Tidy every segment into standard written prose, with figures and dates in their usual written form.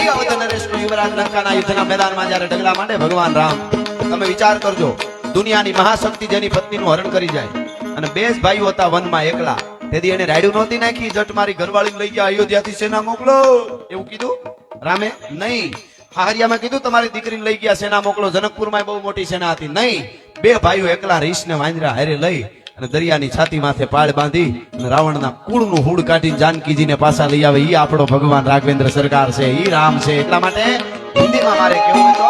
ઈ અવધ નરેશનો યુવરાજ લંકાના યુદ્ધના મેદાનમાં જ્યારે ડગલા માંડે ભગવાન રામ, તમે વિચાર કરજો, દુનિયાની મહાશક્તિ જેની પત્નીનું હરણ કરી જાય અને બે જ ભાઈઓ હતા વનમાં એકલા, તેથી એને રાયડું નહોતી નાખી, જટ મારી ઘરવાળીને લઈ ગયા, અયોધ્યાથી સેના મોકલો એવું કીધું રામે? નહીં. હાહરિયામાં કીધું તમારી દીકરીને લઈ ગયા સેના મોકલો. જનકપુરમાં બહુ મોટી સેના હતી. નહીં, બે ભાઈઓ એકલા રીછને વાંદરા હારે લઈ અને દરિયાની છાતી માથે પાળ બાંધી અને રાવણના કુળનું હુડ કાઢીને જાનકીજીને પાછા લઈ આવે. ઈ આપણો ભગવાન રાઘવેન્દ્ર સરકાર છે, ઈ રામ છે. એટલા માટે હિન્દીમાં મારે કેવું તો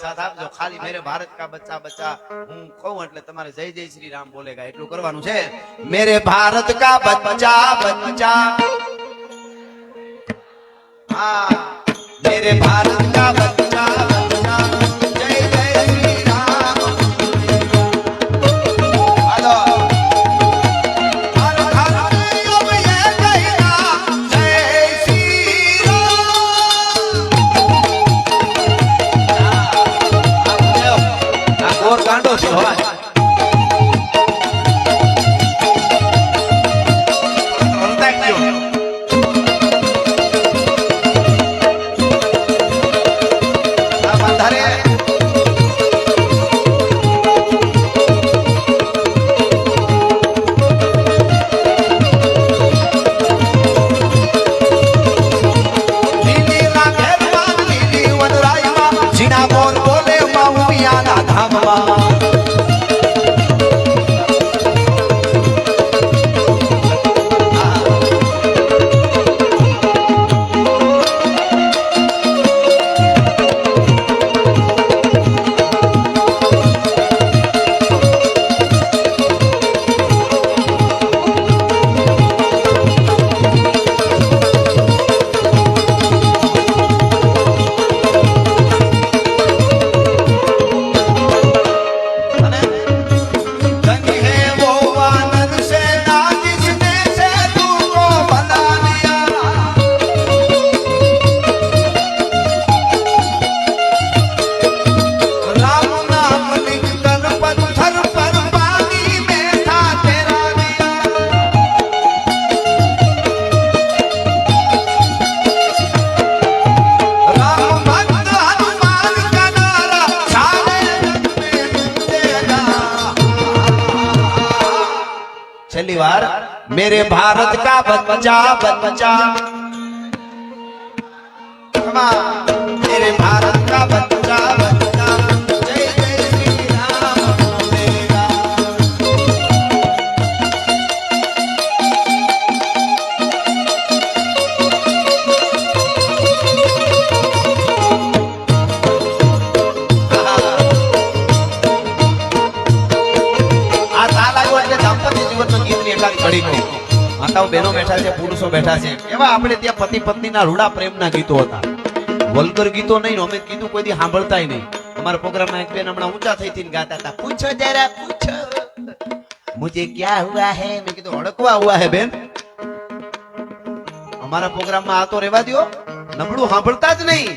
સાથ આપજો. ખાલી મેરે ભારત કા બચ્ચા બચ્ચા હું કહું એટલે તમારે જય જય શ્રી રામ બોલેગા એટલું કરવાનું છે. મેરે ભારત કા બચ્ચા બચ્ચા, હા મેરે ભારત કા બચ્ચા બચ્ચા, જય જય શ્રી રામ. હાલો ગાંડો છે હોય बार मेरे भारत का बच्चा बच्चा, मेरे भारत का बच्चा बच्चा, जय जय श्री राम बोलेगा. માતાઓ બહેનો બેઠા છે, પુરુષો બેઠા છે, એવા આપણે ત્યાં પતિ પત્નીના રૂડા પ્રેમના ગીતો હતા. વલ્ગર ગીતો નહીં, અમે કીધું કોઈ દી સાંભળતાય નહીં. અમારા પ્રોગ્રામમાં એક બેન હમણાં ઊંચા થઈને ગાતા હતા, પૂછો જરા પૂછો મુझे क्या हुआ है. મેં કીધું હડકવા હુઆ હે બેન. અમારા પ્રોગ્રામમાં આ તો રહેવા દો, નબળું સાંભળતા જ નહીં.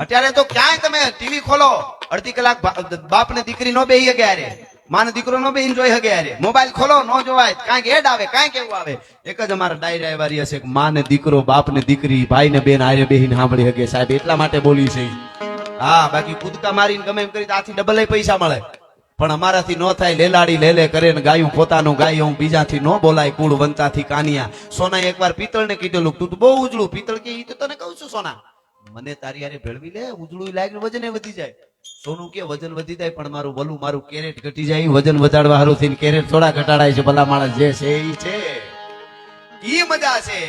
અત્યારે તો ક્યાંય તમે ટીવી ખોલો, અડધી કલાક બાપ ને દીકરી નો બેહી ગયા રે, માને દીકરો નો બે એન્જોય હગે યાર. મોબાઈલ ખોલો નો જોવાય, કાંઈક એડ આવે, કાંઈક એવું આવે. એક જ અમારા ડાયરા વારી હશે, માને દીકરો, બાપ ને દીકરી, ભાઈ ને બેન આરે બેહીને સાંભળી હગે સાહેબ. એટલા માટે બોલી છે. હા, બાકી કૂદકા મારીને ગમે એમ કરી આથી ડબલ પૈસા મળે, પણ અમારાથી નો થાય. લેલાડી લેલે કરે ને ગાયું પોતાનું ગાય, હું બીજાથી નો બોલાય. કુળ વંતાથી કાનિયા. સોના એકવાર પિત્તળ ને કીધેલું, તું તો બહુ ઉજળું. પિત્તળ કે ઈ તો તને કહું છું સોના, મને તારી યાર ભેળવી લે, ઉજળું લાગે વજન વધી જાય. સોનું કે વજન વધી જાય, પણ મારું વલું મારું કેરેટ ઘટી જાય. વજન વધારવા હારું થઈને કેરેટ થોડા ઘટાડાય છે. ભલા માણસ જે છે ઈ છે, ઈ મજા છે.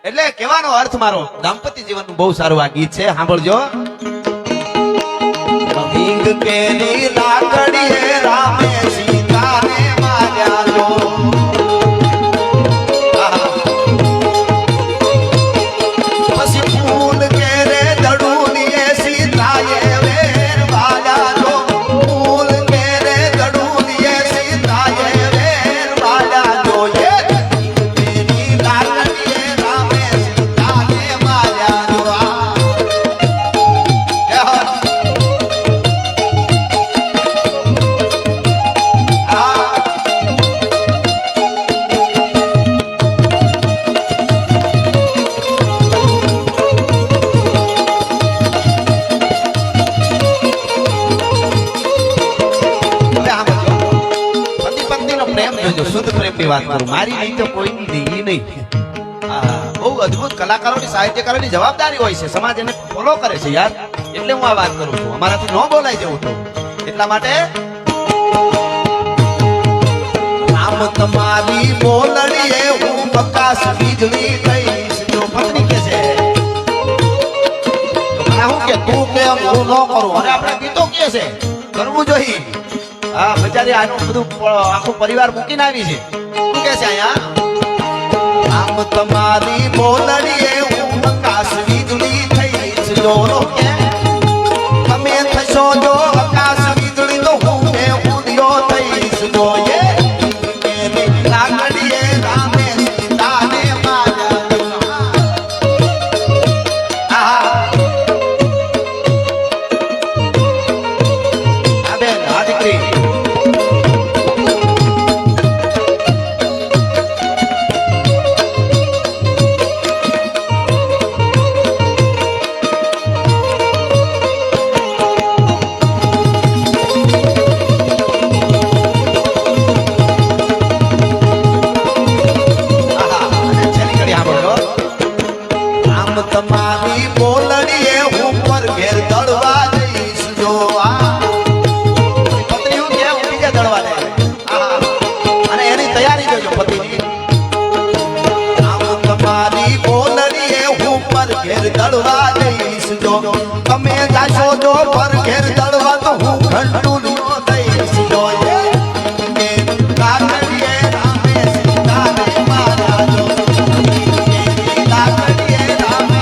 એટલે કહેવાનો અર્થ મારો દાંપત્ય જીવનનું બહુ સારું આ ગીત છે, સાંભળજો. હિંગ કેરી લાકડીએ રામે સીતાને માર્યા લો, પછી ફૂલ કેરે દડુનીએ સીતાએ હકીકતની વાત કરું મારી નહીં તો કોઈની નહીં ઈ નહીં હા બહુ અદ્ભુત કલાકારોની સાહિત્યકારોની જવાબદારી હોય છે સમાજ એને ફોલો કરે છે યાર એટલે હું આ વાત કરું છું અમારાથી ન બોલાય જવું તો એટલા માટે આમ તમારી બોલડીએ હું પ્રકાશ વીજળી થઈશ જો પત્ની કે છે હું કે તું કે હું ન કરું અને આપણે ગીતો કે છે કરવું જોઈએ હા બચારી આનું બધું આખું પરિવાર મૂકીને આવી છે શું કે છે અહીંયા આમ તમારી બોલડીએ હું આકાશ વીજળી થઈશ જો કે તમે થશો જો આકાશ વીજળી તો હું ને ઉડ્યો થઈશ જો લાકડીએ રામે સીતાને તમારી બોલડીએ હું પર ઘેર દળવા જઈશ જો આ પત્ની હું કે હું બીજે દળવા દે અને એની તૈયારી જોજો પતિની આમ તમારી બોલડીએ હું પર ઘેર દળવા જઈશ જો તમે જાશો જો પર ઘેર દળવા તો હું ઘંટુ નો દઈશ જો લાકડીએ રામે સીતાને મારા જો લાકડીએ રામે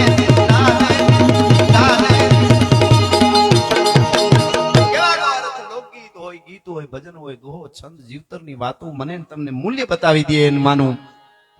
ગીત હોય ભજન હોય દોહો છંદ જીવતરની વાતો મને તમને મૂલ્ય બતાવી દે એમ માનું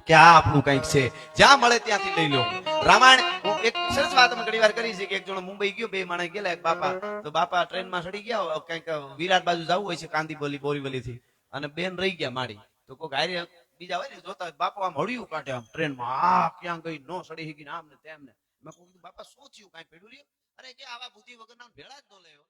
કે આ આપણું કંઈક છે જ્યાં મળે ત્યાંથી લઈ લો રામાયણ હું એક સરસ વાત અમે ઘણી વાર કરી છે કે એક જણો મુંબઈ ગયો બે માણસ ગયેલા એક બાપા તો બાપા ટ્રેનમાં ચડી ગયા કંઈક વિરાટ બાજુ જવું હોય છે કાંદીબોલી બોરીવલી થી અને બેન રહી ગયા માડી તો કોઈ ગાયરે બીજા હોય ને જોતા બાપુ આમ હળિયું કાઢે આમ ટ્રેનમાં આ ક્યાં ગઈ નો સડી શકી આમ ને તેમ ને મેં કહું બાપા શું થયું કાંઈ પેડું રહ્યું અરે કે આવા બુદ્ધિ વગરના ભેળા જ ન લેવો